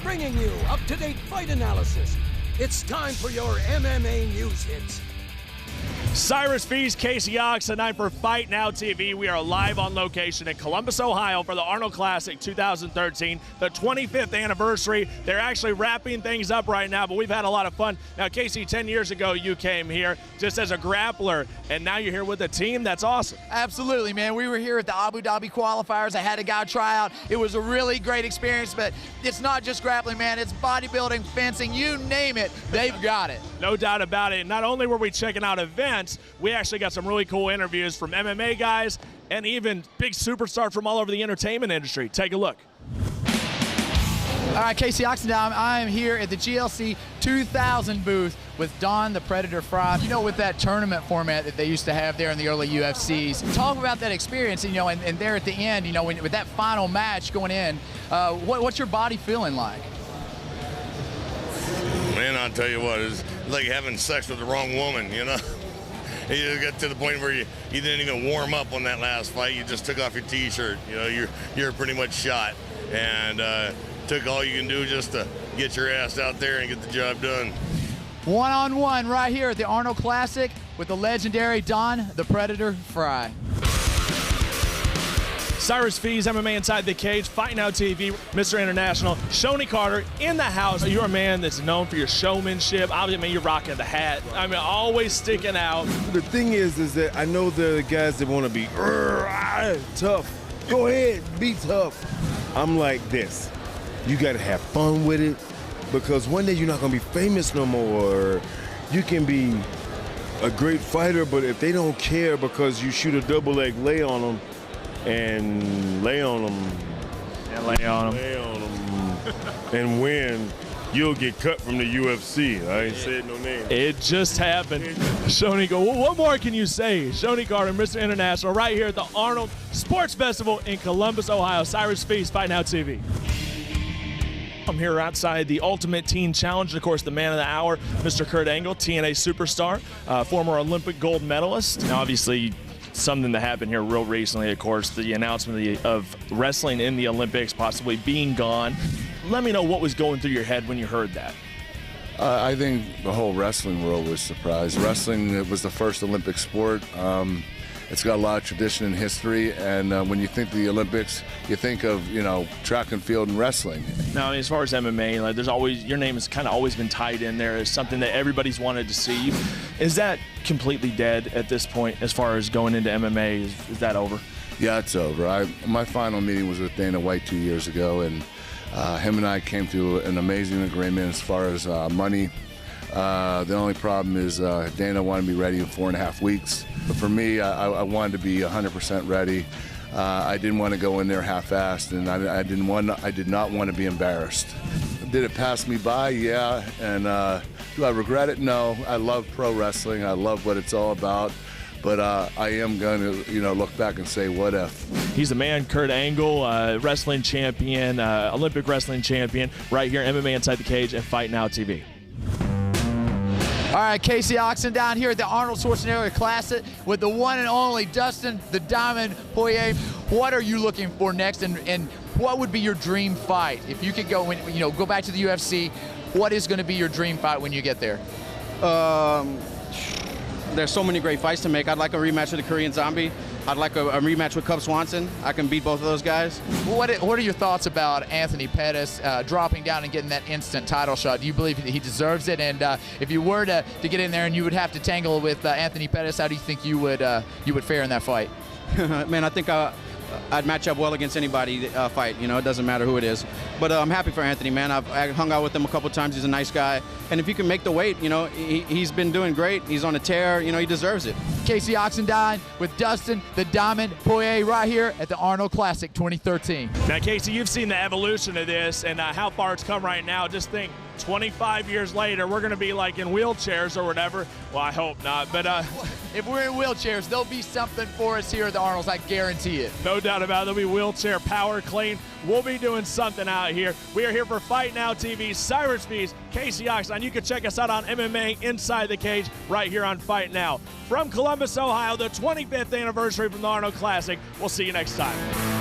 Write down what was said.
bringing you up-to-date fight analysis. It's time for your MMA news hits. Cyrus Feast, Casey Ox, tonight for Fight Now TV. We are live on location in Columbus, Ohio for the Arnold Classic 2013, the 25th anniversary. They're actually wrapping things up right now, but we've had a lot of fun. Now, Casey, 10 years ago, you came here just as a grappler, and now you're here with a team. That's awesome. Absolutely, man. We were here at the Abu Dhabi qualifiers. I had a guy try out. It was a really great experience, but it's not just grappling, man. It's bodybuilding, fencing, you name it, they've got it. No doubt about it. Not only were we checking out events, we actually got some really cool interviews from MMA guys and even big superstars from all over the entertainment industry. Take a look. All right, Casey Oxendine, I am here at the GLC 2000 booth with Don the Predator Frye. You know, with that tournament format that they used to have there in the early UFCs. Talk about that experience, you know, and there at the end, you know, with that final match going in, what's your body feeling like? Man, I'll tell you what, it's like having sex with the wrong woman, you know? You get to the point where you didn't even warm up on that last fight. You just took off your T-shirt. You know, you're pretty much shot, and took all you can do just to get your ass out there and get the job done. One-on-one right here at the Arnold Classic with the legendary Don the Predator Frye. Cyrus Feast, MMA Inside the Cage, Fight Now TV, Mr. International, Shonie Carter in the house. You're a man that's known for your showmanship. Obviously, you're rocking the hat. I mean, always sticking out. The thing is that I know there are guys that want to be tough. Go ahead, be tough. I'm like this. You got to have fun with it, because one day you're not going to be famous no more. You can be a great fighter, but if they don't care because you shoot a double leg lay on them, and lay on them, and win, you'll get cut from the UFC. I ain't said no name. It just happened. Shonie, well, what more can you say? Shonie Carter, Mr. International, right here at the Arnold Sports Festival in Columbus, Ohio. Cyrus Feast, Fight Now TV. I'm here outside the Ultimate Teen Challenge, and of course the man of the hour, Mr. Kurt Angle, TNA superstar, former Olympic gold medalist. Now, obviously, something that happened here real recently, of course, the announcement of wrestling in the Olympics possibly being gone. Let me know what was going through your head when you heard that. I think the whole wrestling world was surprised. Wrestling was the first Olympic sport. It's got a lot of tradition and history, and when you think of the Olympics, you think of, you know, track and field and wrestling. Now, as far as MMA, like, there's always, your name has kind of always been tied in there as something that everybody's wanted to see. Is that completely dead at this point as far as going into MMA? Is that over? Yeah, it's over. My final meeting was with Dana White 2 years ago, and him and I came to an amazing agreement as far as money. The only problem is Dana wanted me ready in 4.5 weeks. But for me, I wanted to be 100% ready. I didn't want to go in there half-assed, and I did not want to be embarrassed. Did it pass me by? Yeah. And do I regret it? No. I love pro wrestling. I love what it's all about. But I am going to, you know, look back and say, what if? He's the man, Kurt Angle, wrestling champion, Olympic wrestling champion, right here, MMA Inside the Cage and Fight Now TV. All right, Casey Oxen down here at the Arnold Schwarzenegger Classic with the one and only Dustin the Diamond Poirier. What are you looking for next, and what would be your dream fight if you could go back to the UFC? What is going to be your dream fight when you get there? There's so many great fights to make. I'd like a rematch with the Korean Zombie. I'd like a rematch with Cub Swanson. I can beat both of those guys. What are your thoughts about Anthony Pettis dropping down and getting that instant title shot? Do you believe that he deserves it? And if you were to get in there and you would have to tangle with Anthony Pettis, how do you think you would fare in that fight? Man, I think I'd match up well against anybody fight. You know, it doesn't matter who it is. But I'm happy for Anthony, man. I hung out with him a couple times. He's a nice guy. And if you can make the weight, you know, he's been doing great. He's on a tear. You know, he deserves it. Casey Oxendine with Dustin the Diamond Poirier right here at the Arnold Classic 2013. Now, Casey, you've seen the evolution of this and how far it's come right now. Just think, 25 years later, we're going to be like in wheelchairs or whatever. Well, I hope not. But if we're in wheelchairs, there'll be something for us here at the Arnolds. I guarantee it. No doubt about it. There'll be wheelchair power clean. We'll be doing something out here. We are here for Fight Now TV. Cyrus Feast, Casey Oxendine. You can check us out on MMA Inside the Cage right here on Fight Now. From Columbus, Ohio, the 25th anniversary from the Arnold Classic. We'll see you next time.